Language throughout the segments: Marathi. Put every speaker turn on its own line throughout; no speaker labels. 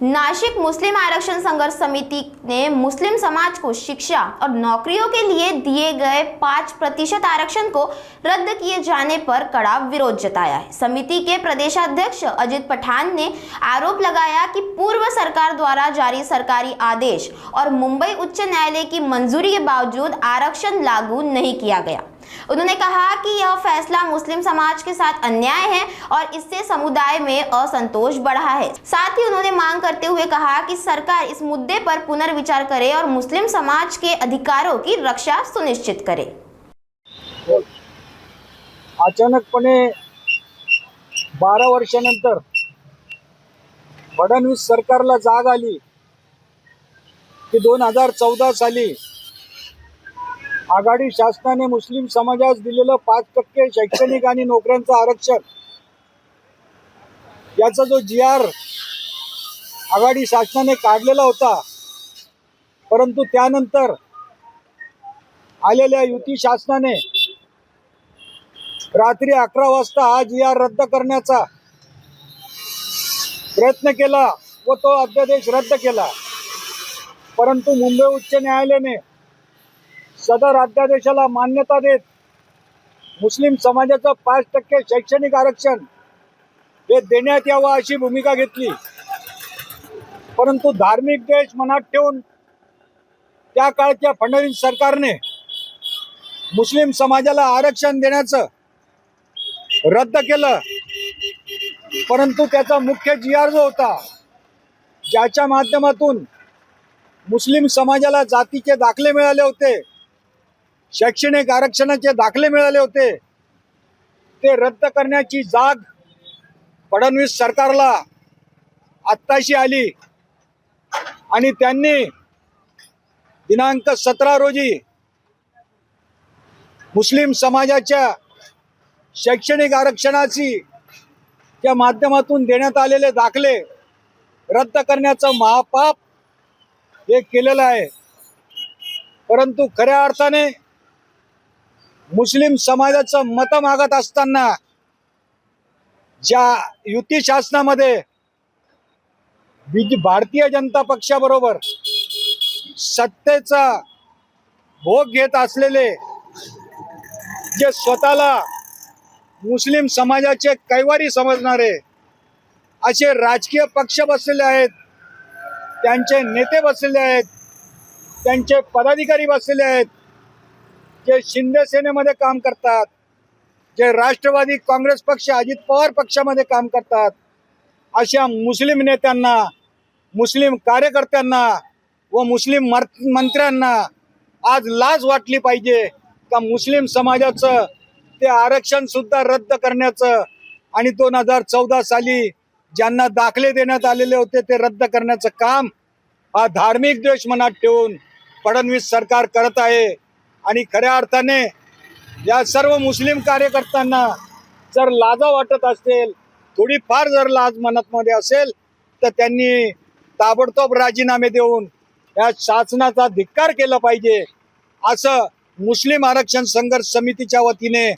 नासिक मुस्लिम आरक्षण संघर्ष समिति ने मुस्लिम समाज को शिक्षा और नौकरियों के लिए दिए गए 5% आरक्षण को रद्द किए जाने पर कड़ा विरोध जताया है। समिति के प्रदेशाध्यक्ष अजित पठान ने आरोप लगाया कि पूर्व सरकार द्वारा जारी सरकारी आदेश और मुंबई उच्च न्यायालय की मंजूरी के बावजूद आरक्षण लागू नहीं किया गया। उन्होंने कहा कि यह फैसला मुस्लिम समाज के साथ अन्याय है और इससे समुदाय में असंतोष बढ़ा है। साथ ही उन्होंने मांग करते हुए कहा कि सरकार इस मुद्दे पर पुनर्विचार करे और मुस्लिम समाज के अधिकारों की रक्षा सुनिश्चित करे।
अचानकपणे 12 वर्षानंतर फडणवीस सरकारला जाग आली की 2014 साली आघाडी शासनाने मुस्लिम समाजास दिलेलं 5% शैक्षणिक आणि नोकऱ्यांचं आरक्षण याचा जो GR आघाडी शासनाने काढलेला होता, परंतु त्यानंतर आलेल्या युती शासनाने रात्री 11 वाजता हा GR रद्द करण्याचा प्रयत्न केला व तो अध्यादेश रद्द केला। परंतु मुंबई उच्च न्यायालयाने सदर अध्यादेशाला मान्यता देत मुस्लिम समाजाचं 5% शैक्षणिक आरक्षण हे देण्यात यावं अशी भूमिका घेतली। परंतु धार्मिक द्वेष मनात ठेवून त्या काळच्या फडणवीस सरकारने मुस्लिम समाजाला आरक्षण देण्याचं रद्द केलं। परंतु त्याचा मुख्य GR जो होता, ज्याच्या माध्यमातून मुस्लिम समाजाला जातीचे दाखले मिळाले होते, शैक्षणिक आरक्षणाचे दाखले मिळाले होते, ते रद्द करण्याची जाग फडणवीस सरकारला आत्ताशी आली आणि त्यांनी दिनांक 17 रोजी मुस्लिम समाजाच्या शैक्षणिक आरक्षणाची त्या माध्यमातून देण्यात आलेले दाखले रद्द करण्याचं महापाप हे केलेलं आहे। परंतु खऱ्या अर्थाने मुस्लिम समाजाचं मत मागत असताना ज्या युती शासनामध्ये भारतीय जनता पक्षाबरोबर सत्तेचा भोग घेत असलेले जे स्वतःला मुस्लिम समाजाचे कैवारी समजणारे असे राजकीय पक्ष बसलेले आहेत, त्यांचे नेते बसलेले आहेत, त्यांचे पदाधिकारी बसलेले आहेत, जे शिंदे सेनेमध्ये काम करतात, जे राष्ट्रवादी काँग्रेस पक्ष अजित पवार पक्षामध्ये काम करतात, अशा मुस्लिम नेत्यांना, मुस्लिम कार्यकर्त्यांना व मुस्लिम मंत्र्यांना आज लाज वाटली पाहिजे का मुस्लिम समाजाचं ते आरक्षण सुद्धा रद्द करण्याचं आणि 2014 साली ज्यांना दाखले देण्यात आलेले होते ते रद्द करण्याचं काम हा धार्मिक द्वेष मनात ठेवून फडणवीस सरकार करत आहे। आणि खऱ्या अर्थाने या सर्व मुस्लिम कार्यकर्त्यांना जर लाजा वाटत असेल, थोडीफार जर लाज मनातमध्ये असेल, तर त्यांनी ताबडतोब राजीनामे देऊन या शासनाचा धिक्कार केला पाहिजे असं मुस्लिम आरक्षण संघर्ष समितीच्या वतीने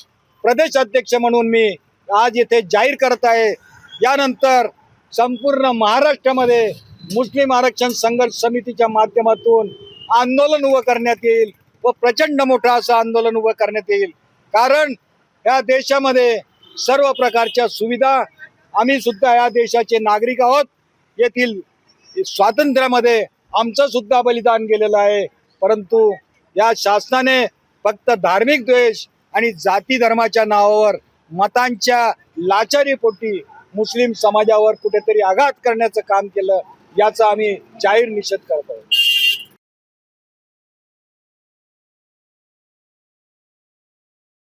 प्रदेश अध्यक्ष म्हणून मी आज येथे जाहीर करत आहे। यानंतर संपूर्ण महाराष्ट्रामध्ये मुस्लिम आरक्षण संघर्ष समितीच्या माध्यमातून आंदोलन उभं करण्यात येईल व प्रचंड मोठं असं आंदोलन उभं करण्यात येईल। कारण या देशामध्ये सर्व प्रकारच्या सुविधा, आम्ही सुद्धा या देशाचे नागरिक आहोत, येथील स्वातंत्र्यामध्ये आमचं सुद्धा बलिदान गेलेलं आहे। परंतु या शासनाने फक्त धार्मिक द्वेष आणि जाती धर्माच्या नावावर मतांच्या लाचारीपोटी मुस्लिम समाजावर कुठेतरी आघात करण्याचं काम केलं, याचा आम्ही जाहीर निषेध करतो।